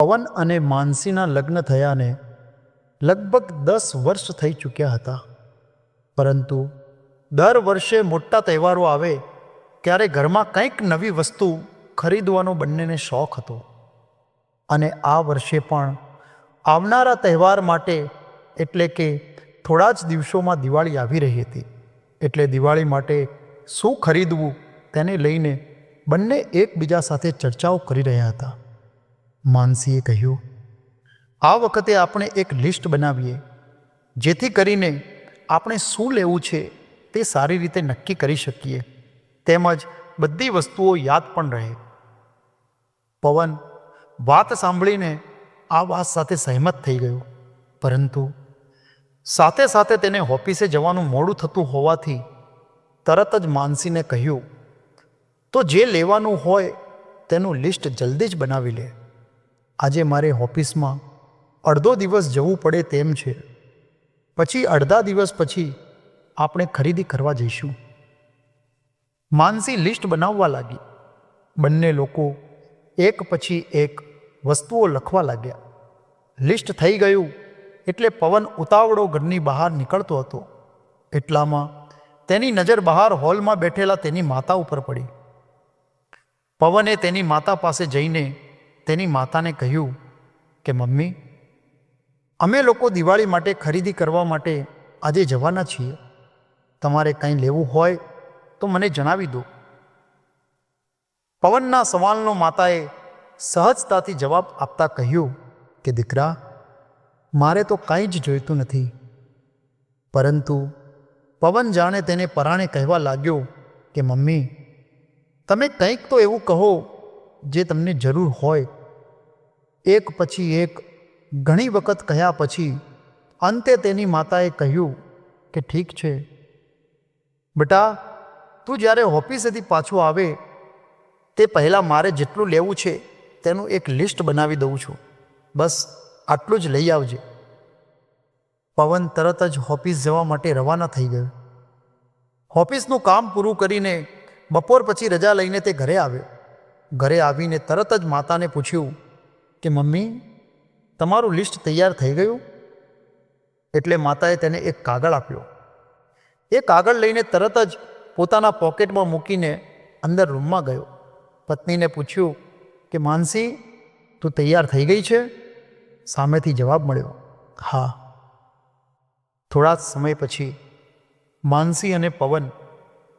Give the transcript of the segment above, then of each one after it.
પવન અને માનસીના લગ્ન થયાને લગભગ 10 વર્ષ થઈ ચૂક્યા હતા, પરંતુ દર વર્ષે મોટા તહેવારો આવે ત્યારે ઘરમાં કંઈક નવી વસ્તુ ખરીદવાનો બંનેને શોખ હતો. અને આ વર્ષે પણ આવનારા તહેવાર માટે એટલે કે થોડા જ દિવસોમાં દિવાળી આવી રહી હતી. એટલે દિવાળી માટે શું ખરીદવું તેને લઈને બંને એકબીજા સાથે ચર્ચાઓ કરી રહ્યા હતા. માનસીએ કહ્યું, આ વખતે આપણે એક લિસ્ટ બનાવીએ, જેથી કરીને આપણે શું લેવું છે તે સારી રીતે નક્કી કરી શકીએ, તેમજ બધી વસ્તુઓ યાદ પણ રહે. પવન વાત સાંભળીને આ વાત સાથે સહેમત થઈ ગયો, પરંતુ સાથે સાથે તેને ઓફિસે જવાનું મોડું થતું હોવાથી તરત જ માનસીને કહ્યું, તો જે લેવાનું હોય તેનું લિસ્ટ જલ્દી જ બનાવી લે. આજે મારે ઓફિસમાં અડધો દિવસ જવું પડે તેમ છે. પછી અડધા દિવસ પછી આપણે ખરીદી કરવા જઈશું. માનસી લિસ્ટ બનાવવા લાગી. બંને લોકો એક પછી એક વસ્તુઓ લખવા લાગ્યા. લિસ્ટ થઈ ગયું એટલે પવન ઉતાવળો ઘરની બહાર નીકળતો હતો. એટલામાં તેની નજર બહાર હોલમાં બેઠેલા તેની માતા ઉપર પડી. પવને તેની માતા પાસે જઈને તેની માતાને કહ્યું કે મમ્મી, અમે લોકો દિવાળી માટે ખરીદી કરવા માટે આજે જવાના છીએ. તમારે કંઈ લેવું હોય તો મને જણાવી દો. પવનના સવાલનો માતાએ સહજતાથી જવાબ આપતા કહ્યું કે દીકરા, મારે તો કાંઈ જ જોઈતું નથી. પરંતુ પવન જાણે તેને પરાણે કહેવા લાગ્યો કે મમ્મી, તમે કંઈક તો એવું કહો જે તમને જરૂર હોય. એક પછી એક ઘણી વખત કહ્યા પછી અંતે તેની માતાએ કહ્યું કે ઠીક છે બેટા, તું જ્યારે ઓફિસેથી પાછું આવે તે પહેલાં મારે જેટલું લેવું છે તેનું એક લિસ્ટ બનાવી દઉં છું. બસ આટલું જ લઈ આવજે. પવન તરત જ ઓફિસ જવા માટે રવાના થઈ ગયો. ઓફિસનું કામ પૂરું કરીને બપોર પછી રજા લઈને તે ઘરે આવ્યો. ઘરે આવીને તરત જ માતાને પૂછ્યું કે મમ્મી, તમારું લિસ્ટ તૈયાર થઈ ગયું? એટલે માતાએ તેને એક કાગળ આપ્યો. એ કાગળ લઈને તરત જ પોતાના પોકેટમાં મૂકીને અંદર રૂમમાં ગયો. પત્નીને પૂછ્યું કે માનસી, તું તૈયાર થઈ ગઈ છે? સામેથી જવાબ મળ્યો, હા. થોડા સમય પછી માનસી અને પવન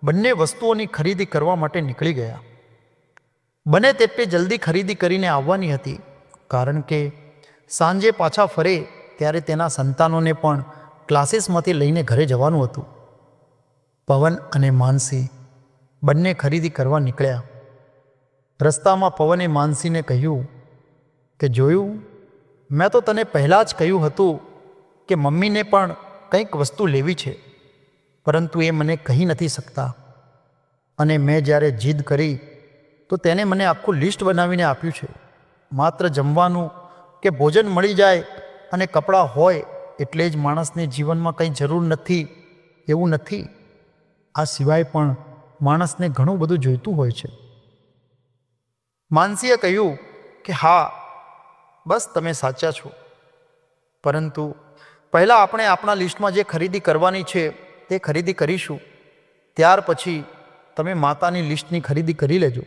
બંને વસ્તુઓની ખરીદી કરવા માટે નીકળી ગયા. બને તેટલી જલ્દી ખરીદી કરીને આવવાની હતી, કારણ કે સાંજે પાછા ફરે ત્યારે તેના સંતાનોને પણ ક્લાસીસમાંથી લઈને ઘરે જવાનું હતું. પવન અને માનસી બંને ખરીદી કરવા નીકળ્યા. રસ્તામાં પવને માનસીને કહ્યું કે જોયું, મેં તો તને પહેલાં જ કહ્યું હતું કે મમ્મીને પણ કંઈક વસ્તુ લેવી છે, પરંતુ એ મને કહી નથી શકતા. અને મેં જ્યારે જીદ કરી તો તેને મને આખું લિસ્ટ બનાવીને આપ્યું છે. માત્ર જમવાનું કે ભોજન મળી જાય અને કપડાં હોય એટલે જ માણસને જીવનમાં કંઈ જરૂર નથી એવું નથી. આ સિવાય પણ માણસને ઘણું બધું જોઈતું હોય છે. માનસીએ કહ્યું કે હા, બસ તમે સાચા છો, પરંતુ પહેલાં આપણે આપણા લિસ્ટમાં જે ખરીદી કરવાની છે તે ખરીદી કરીશું. ત્યાર પછી તમે માતાની લિસ્ટની ખરીદી કરી લેજો.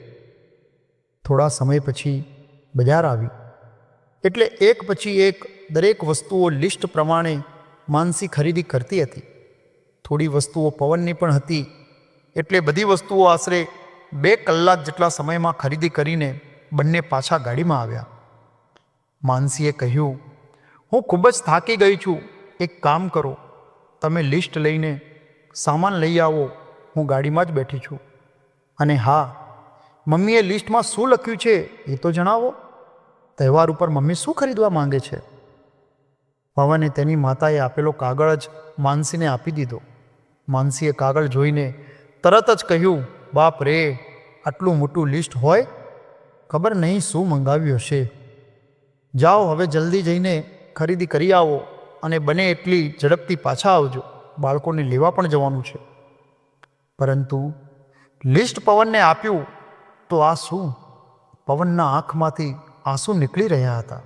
થોડા સમય પછી બજાર આવી એટલે એક પછી એક દરેક વસ્તુઓ લિસ્ટ પ્રમાણે માનસી ખરીદી કરતી હતી. થોડી વસ્તુઓ પવનની પણ હતી, એટલે બધી વસ્તુઓ આશરે 2 કલાક જેટલા સમયમાં ખરીદી કરીને બંને પાછા ગાડીમાં આવ્યા. માનસીએ કહ્યું, હું ખૂબ જ થાકી ગઈ છું. એક કામ કરો, તમે લિસ્ટ લઈને સામાન લઈ આવો, હું ગાડીમાં જ બેઠી છું. અને હા, મમ્મીએ લિસ્ટમાં શું લખ્યું છે એ તો જણાવો. તહેવાર ઉપર મમ્મી શું ખરીદવા માંગે છે? પવને તેની માતાએ આપેલો કાગળ જ માનસીને આપી દીધો. માનસીએ કાગળ જોઈને તરત જ કહ્યું, બાપ રે, આટલું મોટું લિસ્ટ હોય? ખબર નહીં શું મંગાવ્યું હશે. જાઓ હવે જલ્દી જઈને ખરીદી કરી આવો અને બને એટલી ઝડપથી પાછા આવજો. બાળકોને લેવા પણ જવાનું છે. પરંતુ લિસ્ટ પવનને આપ્યું તો આ શું? પવનના આંખમાંથી આંસુ નીકળી રહ્યા હતા.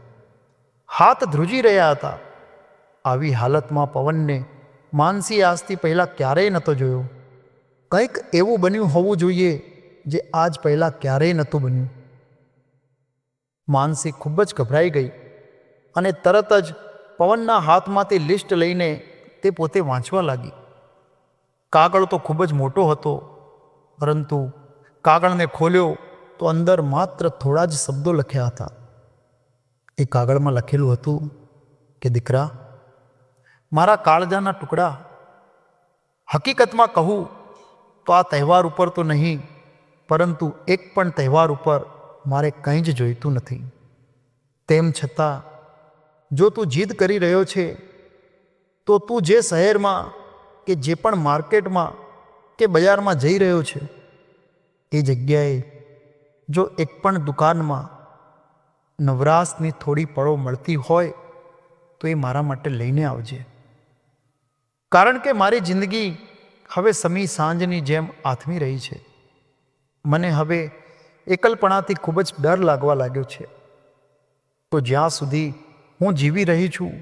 હાથ ધ્રુજી રહ્યા હતા. આવી હાલતમાં પવનને માનસી આજથી પહેલાં ક્યારેય નહોતો જોયો. કંઈક એવું બન્યું હોવું જોઈએ જે આજ પહેલાં ક્યારેય નહોતું બન્યું. માનસી ખૂબ જ ગભરાઈ ગઈ અને તરત જ પવનના હાથમાંથી લિસ્ટ લઈને તે પોતે વાંચવા લાગી. કાગળ તો ખૂબ જ મોટો હતો, પરંતુ કાગળને ખોલ્યો તો અંદર માત્ર થોડા જ શબ્દો લખ્યા હતા. એ કાગળમાં લખેલું હતું કે દીકરા, મારા કાળજાના ટુકડા, હકીકતમાં કહું તો આ તહેવાર ઉપર તો નહીં, પરંતુ એક પણ તહેવાર ઉપર મારે કંઈ જ જોઈતું નથી. તેમ છતાં જો તું જીદ કરી રહ્યો છે તો તું જે શહેરમાં કે જે પણ માર્કેટમાં કે બજારમાં જઈ રહ્યો છે એ જગ્યાએ જો એક પણ દુકાનમાં નવરાશની થોડી પળો મળતી હોય તો એ મારા માટે લઈને આવજે. કારણ કે મારી જિંદગી હવે સમી સાંજની જેમ આથમી રહી છે. મને હવે એકલપણાથી ખૂબ જ ડર લાગવા લાગ્યો છે. તો જ્યાં સુધી હું જીવી રહી છું,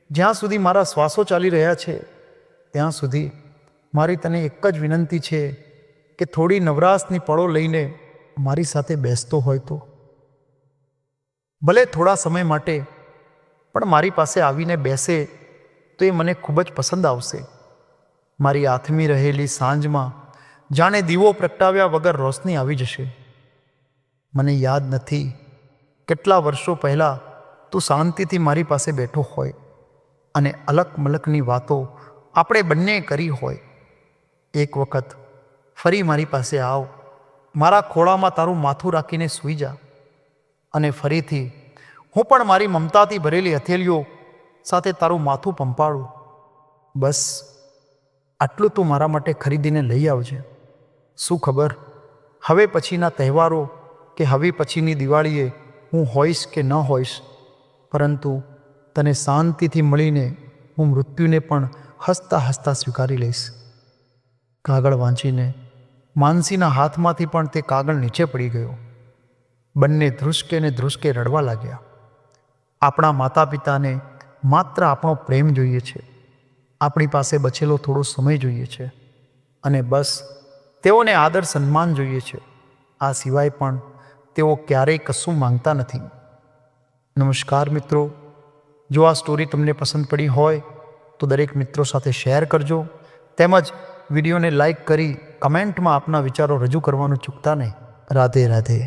જ્યાં સુધી મારા શ્વાસો ચાલી રહ્યા છે, ત્યાં સુધી મારી તને એક જ વિનંતી છે કે થોડી નવરાશની પળો લઈને મારી સાથે બેસતો હોય તો ભલે થોડા સમય માટે, પણ મારી પાસે આવીને બેસે તો એ મને ખૂબ જ પસંદ આવશે. મારી આથમી રહેલી સાંજમાં જાણે દીવો પ્રગટાવ્યા વગર રોશની આવી જશે. મને યાદ નથી કેટલા વર્ષો પહેલાં તું શાંતિથી મારી પાસે બેઠો હોય અને અલક મલકની વાતો આપણે બંને કરી હોય. એક વખત ફરી મારી પાસે આવ, મારા ખોળામાં તારું માથું રાખીને સૂઈ જા અને ફરીથી હું પણ મારી મમતાથી ભરેલી હથેળીઓ સાથે તારું માથું પંપાળું. બસ આટલું તું મારા માટે ખરીદીને લઈ આવજે. શું ખબર હવે પછીના તહેવારો કે હવે પછીની દિવાળીએ હું હોઈશ કે ન હોઈશ, પરંતુ તને શાંતિથી મળીને હું મૃત્યુને પણ હસતા હસતા સ્વીકારી લઈશ. કાગળ વાંચીને માનસીના હાથમાંથી પણ તે કાગળ નીચે પડી ગયો. બંને ધ્રુસકે ને ધ્રુસકે રડવા લાગ્યા. આપણા માતા પિતાને માત્ર આપણો પ્રેમ જોઈએ છે, આપણી પાસે બચેલો થોડો સમય જોઈએ છે અને બસ તેઓને આદર સન્માન જોઈએ છે. આ સિવાય પણ તેઓ ક્યારેય કશું માંગતા નથી. નમસ્કાર મિત્રો, જો આ સ્ટોરી તમને પસંદ પડી હોય તો દરેક મિત્રો સાથે શેર કરજો, તેમજ વિડીયોને લાઈક કરી કમેન્ટમાં આપના વિચારો રજૂ કરવાનું ચૂકતા નહીં. રાધે રાધે.